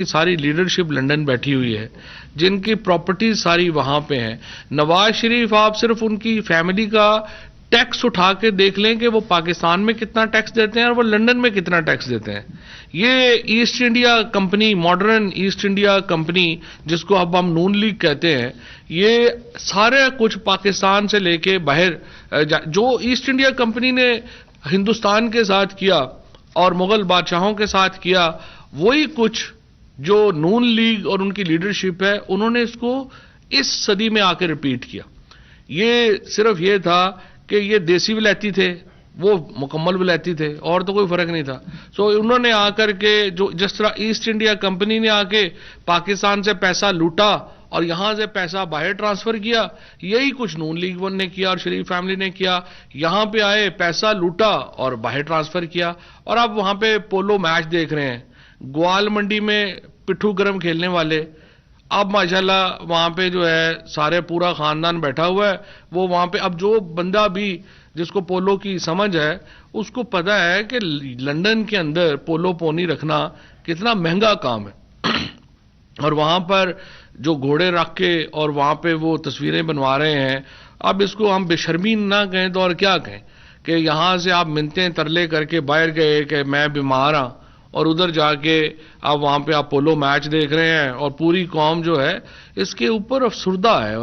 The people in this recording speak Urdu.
ساری لیڈرشپ لندن بیٹھی ہوئی ہے، جن کی پراپرٹیز ساری وہاں پہ ہیں۔ نواز شریف آپ صرف ان کی فیملی کا ٹیکس اٹھا کے دیکھ لیں کہ وہ پاکستان میں کتنا ٹیکس دیتے ہیں اور وہ لندن میں کتنا ٹیکس دیتے ہیں۔ یہ East India company, modern East India company, جس کو اب ہم نون لیگ کہتے ہیں، یہ سارے کچھ پاکستان سے لے کے باہر جو ایسٹ انڈیا کمپنی نے ہندوستان کے ساتھ کیا اور مغل بادشاہوں کے ساتھ کیا، وہی کچھ جو نون لیگ اور ان کی لیڈرشپ ہے انہوں نے اس کو اس صدی میں آ کے ریپیٹ کیا۔ یہ صرف یہ تھا کہ یہ دیسی ولایتی تھے، وہ مکمل ولایتی تھے، اور تو کوئی فرق نہیں تھا۔ انہوں نے آ کر کے جس طرح ایسٹ انڈیا کمپنی نے آ کے پاکستان سے پیسہ لوٹا اور یہاں سے پیسہ باہر ٹرانسفر کیا، یہی کچھ نون لیگ ون نے کیا اور شریف فیملی نے کیا۔ یہاں پہ آئے، پیسہ لوٹا اور باہر ٹرانسفر کیا، اور اب وہاں پہ پولو میچ دیکھ رہے ہیں۔ گوال منڈی میں پٹھو گرم کھیلنے والے، اب ماشاءاللہ وہاں پہ جو ہے سارے پورا خاندان بیٹھا ہوا ہے۔ وہ وہاں پہ اب جو بندہ بھی جس کو پولو کی سمجھ ہے، اس کو پتا ہے کہ لندن کے اندر پولو پونی رکھنا کتنا مہنگا کام ہے، اور وہاں پر جو گھوڑے رکھ کے اور وہاں پہ وہ تصویریں بنوا رہے ہیں۔ اب اس کو ہم بے شرمی نہ کہیں تو اور کیا کہیں کہ یہاں سے آپ منتیں ترلے کر کے باہر گئے کہ میں بیمار ہوں، اور ادھر جا کے آپ وہاں پہ آپ پولو میچ دیکھ رہے ہیں، اور پوری قوم جو ہے اس کے اوپر افسردہ ہے۔